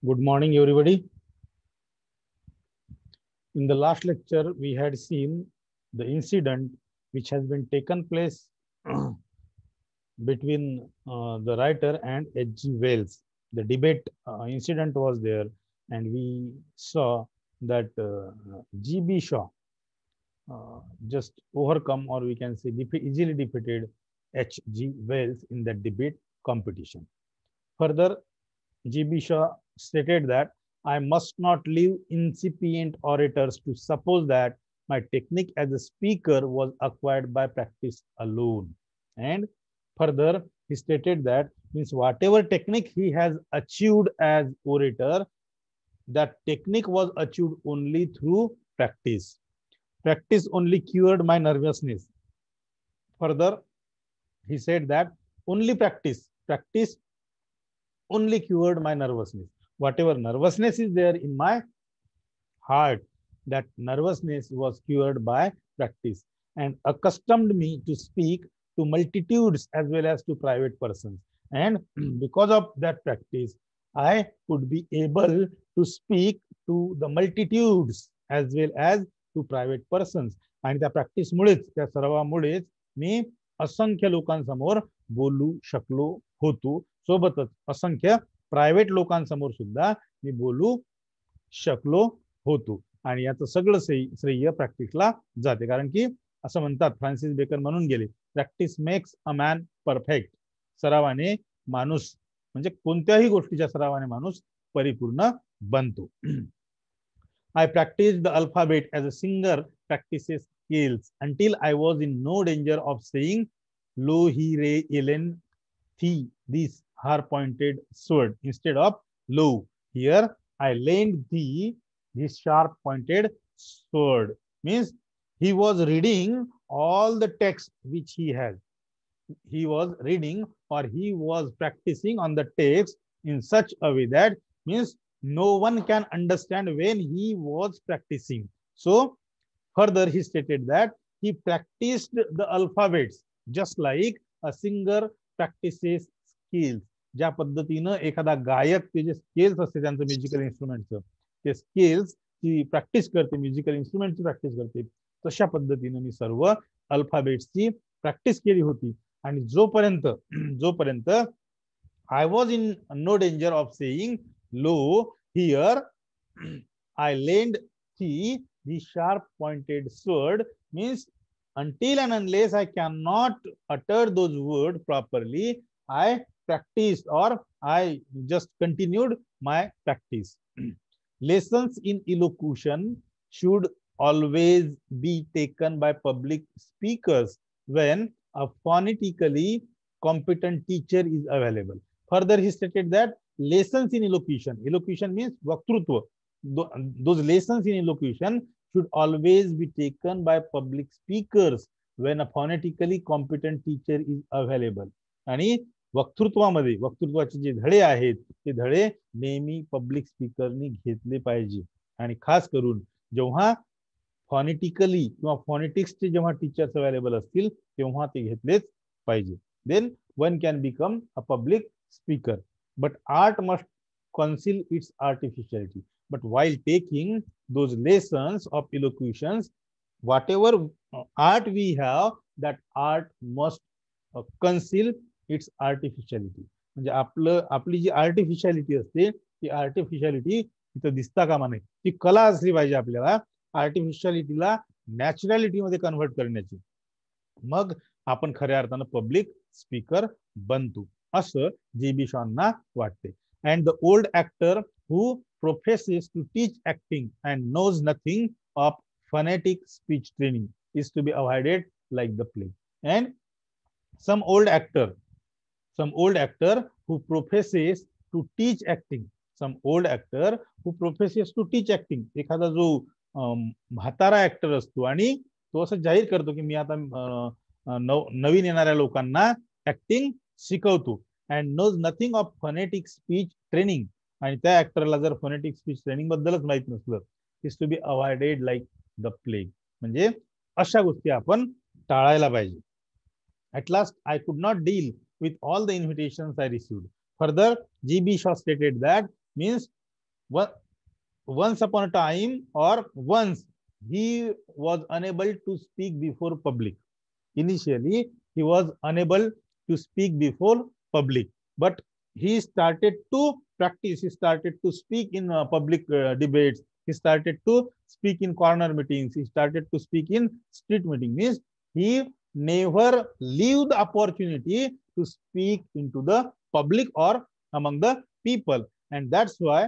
Good morning, everybody. In the last lecture, we had seen the incident which has been taken place between the writer and H.G. Wells. The debate incident was there, and we saw that G.B. Shaw just overcome, or we can say easily defeated H.G. Wells in that debate competition. Further, G.B. Shaw stated that I must not leave incipient orators to suppose that my technique as a speaker was acquired by practice alone. And further, he stated that means whatever technique he has achieved as orator, that technique was achieved only through practice. Practice only cured my nervousness. Further, he said that only practice only cured my nervousness. Whatever nervousness is there in my heart, that nervousness was cured by practice and accustomed me to speak to multitudes as well as to private persons. And because of that practice, I could be able to speak to the multitudes as well as to private persons. आणि त्या प्रॅक्टिसमुळेच त्या सर्वामुळेच मी असंख्य लोकांसमोर बोलू शकलो होतो. सोबतच असंख्य प्रायव्हेट लोकांसमोर सुद्धा मी बोलू शकलो होतो. आणि याचं सगळं श्रेय प्रॅक्टिसला जाते. कारण की असं म्हणतात, फ्रान्सिस बेकन म्हणून गेले, practice makes a man perfect. सरावाने माणूस म्हणजे कोणत्याही गोष्टीच्या सरावाने माणूस परिपूर्ण बनतो. I practiced the alphabet as a singer practices scales until I was in no danger of saying lo, he, re, elen, thi, this her pointed sword instead of lo. Here I lend thee this sharp pointed sword. Means he was reading all the text which he has. He was reading or he was practicing on the text in such a way that means no one can understand when he was practicing. So further he stated that he practiced the alphabets just like a singer practices skills. ज्या पद्धतीनं एखादा गायक ते जे scales असते त्यांचं musical इन्स्ट्रुमेंटचं, ते scales ची प्रॅक्टिस करते, म्युझिकल इन्स्ट्रुमेंटची प्रॅक्टिस करते, तशा पद्धतीनं मी सर्व अल्फाबेट्सची प्रॅक्टिस केली होती. आणि जोपर्यंत I was in no danger of saying lo, here I lend thee the sharp pointed sword, means until and unless I cannot utter those words properly, I practiced or I just continued my practice. Lessons in elocution should always be taken by public speakers when a phonetically competent teacher is available. Further, he stated that lessons in elocution means vaktruttva. Those lessons in elocution should always be taken by public speakers when a phonetically competent teacher is available. आणि वक्तृत्वाचे जे धडे आहेत ते धडे नेहमी public स्पीकरनी घेतले पाहिजे. आणि खास करून जेव्हा फॉनेटिकली किंवा फॉनेटिक्सचे जेव्हा टीचर्स अवेलेबल असतील तेव्हा ते घेतलेच पाहिजे. Then one can become a public speaker. But art must conceal its artificiality. But while taking those lessons of elocutions, whatever art we have, that art must conceal its artificiality. म्हणजे आपली जी artificiality असते ती artificiality तिथं दिसता कामा नये. ती कला असली पाहिजे आपल्याला आर्टिफिशियलिटीला नॅचरॅलिटी मध्ये कन्व्हर्ट करण्याची. मग आपण खऱ्या अर्थानं पब्लिक स्पीकर बनतो असं G.B. शॉना वाटते. And the old actor who professes to teach acting and knows nothing of phonetic speech training is to be avoided like the plague. And some old actor who professes to teach acting, एखादा जो म्हातारा actor असतो आणि तो असं जाहीर करतो की मी आता नवीन येणाऱ्या लोकांना ऍक्टिंग शिकवतो. And knows nothing of phonetic speech training, आणि त्या ऍक्टरला जर फोनेटिक स्पीच ट्रेनिंग बद्दलच माहित नसलं, is to be avoided like the plague. म्हणजे अशा गोष्टी आपण टाळायला पाहिजे. At last, I could not deal with all the invitations I received. Further, G.B. Shaw stated that means once upon a time, or once he was unable to speak before public. Initially, he was unable to speak before public, but he started to practice. He started to speak in public debates. He started to speak in corner meetings. He started to speak in street meetings. Means he never leave the opportunity to speak into the public or among the people. And that's why,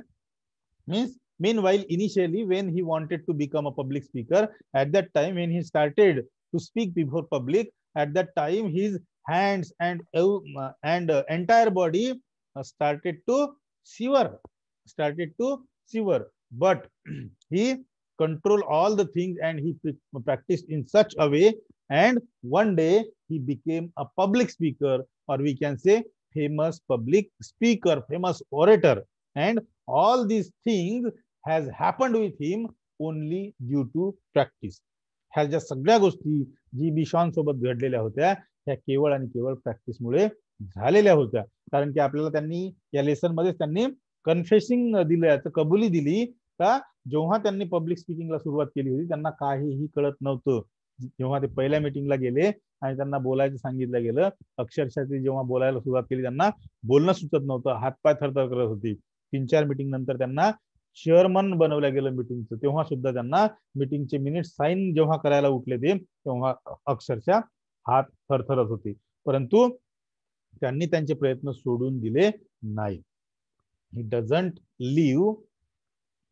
means meanwhile, initially when he wanted to become a public speaker, at that time when he started to speak before public, at that time his hands and entire body started to shiver, but he control all the things, and he practiced in such a way, and one day he became a public speaker, or we can say famous public speaker, famous orator. And all these things has happened with him only due to practice. ह्या ज्या सगळ्या गोष्टी जी Shawn सोबत घडलेल्या होत्या, त्या केवळ आणि केवळ प्रॅक्टिसमुळे झालेल्या होत्या. कारण की आपल्याला त्यांनी या लेसन मध्ये त्यांनी कन्फेसिंग दिलं, कबुली दिली का जेव्हा त्यांनी पब्लिक स्पीकिंगला सुरुवात केली होती त्यांना काहीही कळत नव्हतं. जेव्हा ते पहिल्या मीटिंगला गेले आणि त्यांना बोलायचं सांगितलं गेलं, अक्षरशः ते जेव्हा बोलायला सुरुवात केली त्यांना बोलणं सुचत नव्हतं, हातपाय थरथर करत होती. 3-4 मीटिंग नंतर त्यांना चेअरमन बनवलं गेलं मीटिंगचं, तेव्हा सुद्धा त्यांना मीटिंगचे मिनिट साइन जेव्हा करायला उठले ते, तेव्हा अक्षरशः हात थरथरत होते. परंतु त्यांनी त्यांचे प्रयत्न सोडून दिले नाही. He doesn't leave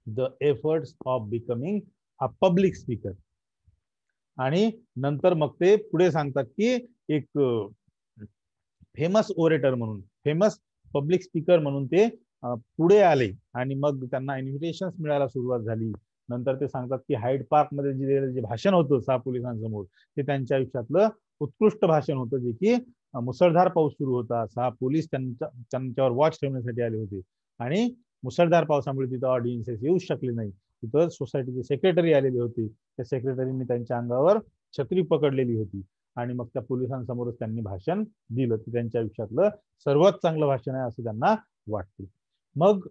the efforts of becoming a public speaker. आणि नंतर मग ते पुढे सांगतात की एक फेमस ओरेटर म्हणून, फेमस पब्लिक स्पीकर म्हणून ते पुढे आले, आणि मग त्यांना इन्व्हिटेशन्स मिळायला सुरुवात झाली. नंतर ते सांगतात की हाईड पार्क मध्ये जे भाषण होतं 6 पोलिसांसमोर, ते त्यांच्या आयुष्यातलं उत्कृष्ट भाषण होतं, जे की मुसळधार पाऊस सुरू होता. 6 पोलीस त्यांच्यावर वॉच ठेवण्यासाठी आले होते, आणि मुसळधार पावसामुळे तिथं ऑडियन्सेस येऊ शकले नाही. तिथं सोसायटीचे सेक्रेटरी आलेले होते. त्या सेक्रेटरींनी त्यांच्या अंगावर छत्री पकडलेली होती, आणि मग त्या पोलिसांसमोरच त्यांनी भाषण दिलं. ते त्यांच्या आयुष्यातलं सर्वात चांगलं भाषण आहे असं त्यांना वाटते. मग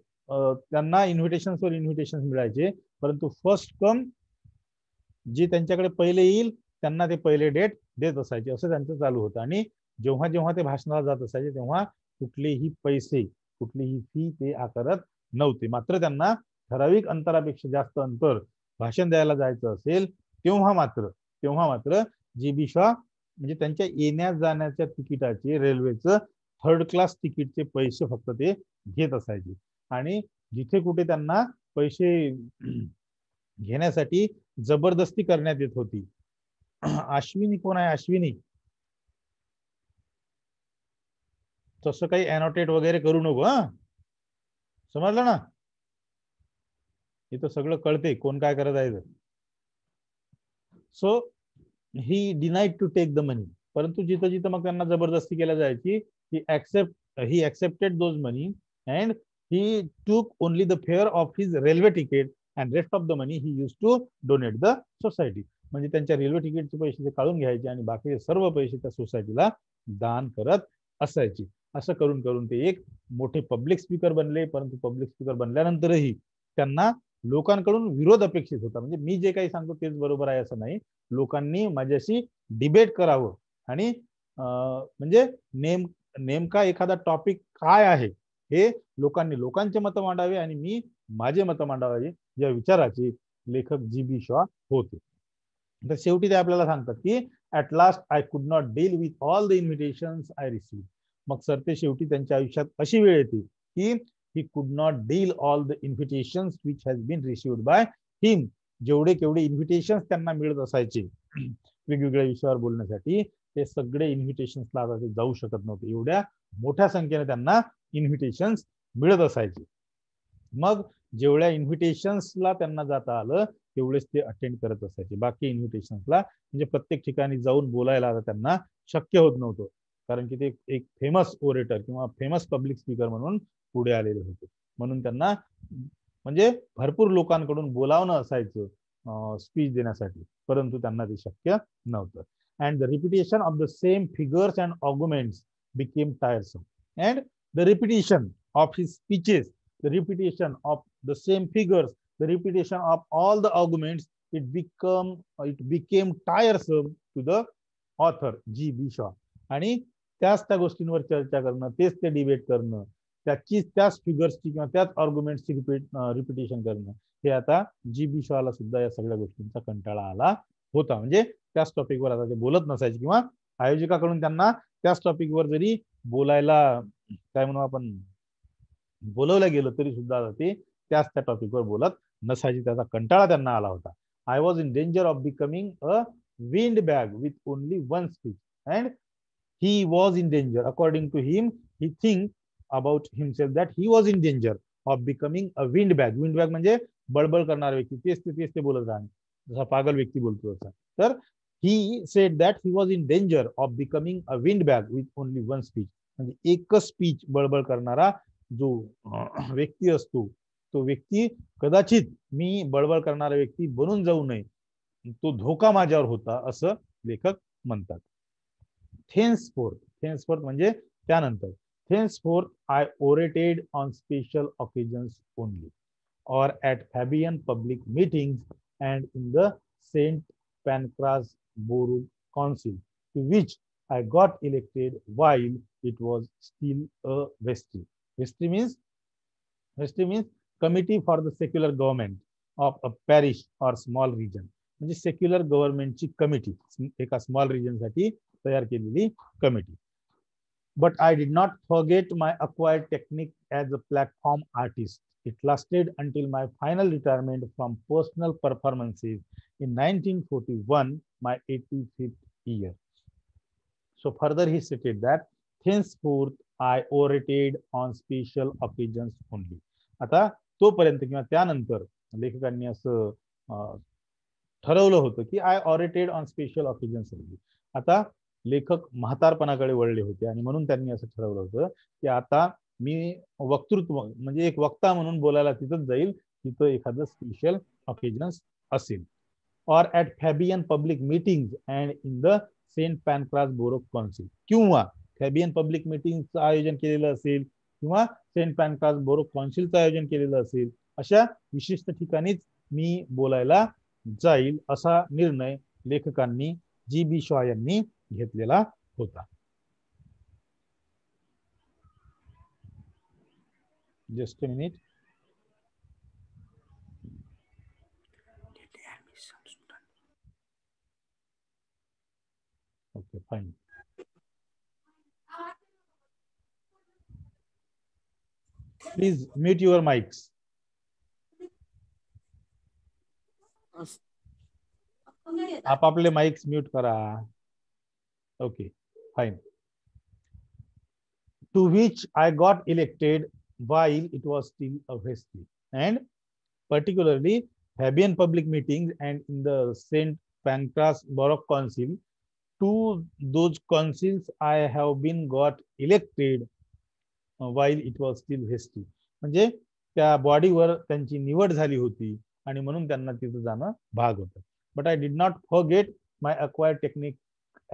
त्यांना इन्व्हिटेशन्स मिळायचे, परंतु फर्स्ट कम, जे त्यांच्याकडे पहिले येईल त्यांना ते पहिले डेट देत असायचे, असं त्यांचं चालू होतं. आणि जेव्हा जेव्हा ते भाषणाला जात असायचे तेव्हा कुठलेही पैसे, कुठलीही फी ते आकारत नव्हते. मात्र त्यांना ठराविक अंतरापेक्षा जास्त अंतर भाषण द्यायला जायचं असेल तेव्हा मात्र जी.बी. शॉ म्हणजे त्यांच्या येण्या जाण्याच्या तिकिटाचे, रेल्वेचं 3rd क्लास तिकीटचे पैसे फक्त ते घेत असायचे. आणि जिथे कुठे त्यांना पैसे घेण्यासाठी जबरदस्ती करण्यात येत होती. अश्विनी कोण आहे? अश्विनी, तसं काही अनोटेट वगैरे करू नको, हा, समजलं ना? इथं सगळं कळते कोण काय करत आहे. So he denied to take the money, परंतु जिथं जिथं मग त्यांना जबरदस्ती केल्या जायची, he accepted those money and he took only the fare of his railway ticket and rest of the money he used to donate the society. म्हणजे त्यांच्या रेल्वे तिकीटचे पैसे ते काढून घ्यायचे आणि बाकीचे सर्व पैसे त्या सोसायटीला दान करत असायचे. असं करून करून ते एक मोठे पब्लिक स्पीकर बनले. परंतु पब्लिक स्पीकर बनल्यानंतरही त्यांना लोकांकडून विरोध अपेक्षित होता. म्हणजे मी जे काही सांगतो तेच बरोबर आहे असं नाही, लोकांनी माझ्याशी डिबेट करावं, आणि म्हणजे नेमका एखादा टॉपिक काय आहे हे लोकांचे मत मांडावे आणि मी माझे मत मांडावे, या विचाराचे लेखक जी.बी. शॉ होते. तर शेवटी ते आपल्याला सांगतात की at last I could not deal with all the invitations I receive. मग सर ते शेवटी त्यांच्या आयुष्यात अशी वेळ येते की he could not deal all the invitations which has been received by him. जेवढे केवढे इन्व्हिटेशन्स त्यांना मिळत असायचे वेगवेगळ्या विषयावर बोलण्यासाठी, ते सगळे इन्व्हिटेशन्सला आता ते जाऊ शकत नव्हते. एवढ्या मोठ्या संख्येने त्यांना इन्व्हिटेशन्स मिळत असायचे. मग जेवढ्या इन्व्हिटेशन्सला त्यांना जाता आलं तेवढेच ते अटेंड करत असायचे. बाकी इन्व्हिटेशन्सला म्हणजे प्रत्येक ठिकाणी जाऊन बोलायला आता त्यांना शक्य होत नव्हतं, कारण की ते एक फेमस ओरेटर किंवा फेमस पब्लिक स्पीकर म्हणून पुढे आलेले होते. म्हणून त्यांना म्हणजे भरपूर लोकांकडून बोलावणं असायचं स्पीच देण्यासाठी, परंतु त्यांना ते शक्य नव्हतं. And the repetition of the same figures and arguments became tiresome. And the repetition of his speeches the repetition of the same figures, the repetition of all the arguments, it became tiresome to the author G.B. Shaw. आणि त्या गोष्टींवर चर्चा करणं, तेच ते debate करणं, त्याच फिगर्सची किंवा त्याच आर्ग्युमेंट्सची रिपिटेशन करणं, हे आता G.B. शॉला सुद्धा या सगळ्या गोष्टींचा कंटाळा आला होता. म्हणजे त्याच टॉपिकवर आता ते बोलत नसायचे किंवा आयोजकाकडून त्यांना त्याच टॉपिकवर जरी बोलायला काय म्हणू आपण बोलवलं गेलं तरी सुद्धा ते त्याच त्या टॉपिकवर बोलत नसायचे. त्याचा कंटाळा त्यांना आला होता. I was in danger of becoming a wind bag with only one speech and he was in danger. According to him, he think about himself that he was in danger of becoming a wind bag. Wind bag म्हणजे बळबळ करणारा व्यक्ती, तेच ते बोलत राहणे, जसा पागल व्यक्ती बोलतो तसा. तर he said that he was in danger of becoming a wind bag with only one speech. म्हणजे एकच स्पीच बळबळ करणारा जो व्यक्ती असतो, तो व्यक्ती कदाचित मी बळबळ करणारा व्यक्ती बनून जाऊ नये, तो धोका माझ्यावर होता, असं लेखक म्हणतात. थेन्सफोर्थ म्हणजे त्यानंतर. Thenceforth I orated on special occasions only, or at Fabian public meetings and in the St. Pancras Borough Council, to which I got elected while it was still a vestry. Vestry means Committee for the Secular Government of a Parish or Small Region. म्हणजे secular गव्हर्नमेंटची committee, एका small region साठी तयार केलेली committee. But I did not forget my acquired technique as a platform artist. It lasted until my final retirement from personal performances in 1941, my 85th year. So further he stated that henceforth I orated on special occasions only. आता तोपर्यंत किंवा त्यानंतर लेखकांनी असं ठरवलं होतं की I orated on special occasions only. आता लेखक म्हातारपणाकडे वळले होते आणि म्हणून त्यांनी असं ठरवलं होतं की आता मी वक्तृत्व म्हणजे एक वक्ता म्हणून बोलायला तिथंच जाईल जिथं एखादं स्पेशल ऑकेजन्स असेल. Or at Fabian public meeting and in the Saint Pancras Borough Council, किंवा फॅबियन पब्लिक मीटिंगचं आयोजन केलेलं असेल किंवा सेंट पॅनक्रास बोरो काउन्सिलचं आयोजन केलेलं असेल, अशा विशिष्ट ठिकाणीच मी बोलायला जाईल, असा निर्णय लेखकांनी G.B. शॉ यांनी घेतलेला होता. Just a minute. Okay, fine. Please mute your mics. आपापले माइक्स म्यूट करा. Okay, fine. To which I got elected while it was still a vestry, and particularly Fabian public meetings and in the St. Pancras Borough Council. To those councils I have been got elected while it was still vestry. म्हणजे त्या बॉडीवर त्यांची निवड झाली होती आणि म्हणून त्यांना तिथं जाणं भाग होतं. But I did not forget my acquired technique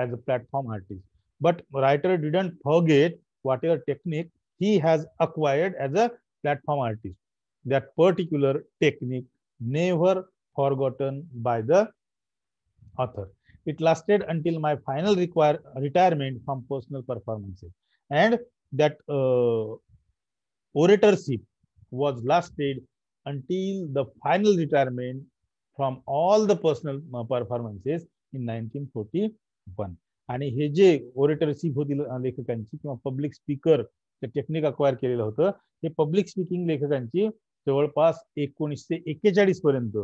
as a platform artist. But writer didn't forget whatever technique he has acquired as a platform artist. That particular technique never forgotten by the author. It lasted until my final retirement from personal performances, and that oratorship was lasted until the final retirement from all the personal performances in 1941. आणि हे जे ओरेटरशिप होती लेखकांची किंवा public speaker technique acquire केलेलं होतं, हे public speaking लेखकांची जवळपास 1941 पर्यंत,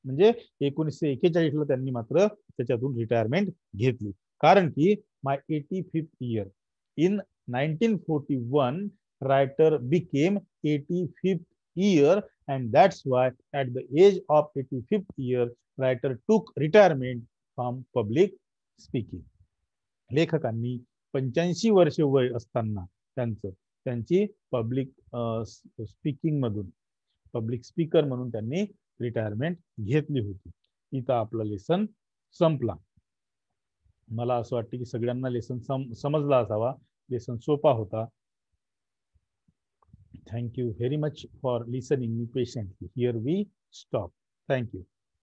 म्हणजे 1941 ला त्यांनी मात्र त्याच्यातून रिटायरमेंट घेतली. कारण की माय 85th year in 1941 writer became 85th year, and that's why at the age of 85th year writer took retirement from public speaking. लेखकांनी 85 वर्ष वय असताना त्यांची पब्लिक स्पीकिंग मधून पब्लिक स्पीकर म्हणून त्यांनी रिटायरमेंट घेतली होती. इथं आपला लेसन संपला. मला असं वाटतं की सगळ्यांना लेसन समजला असावा. लेसन सोपा होता. Thank you very much for listening me patiently. Here we stop. Thank you.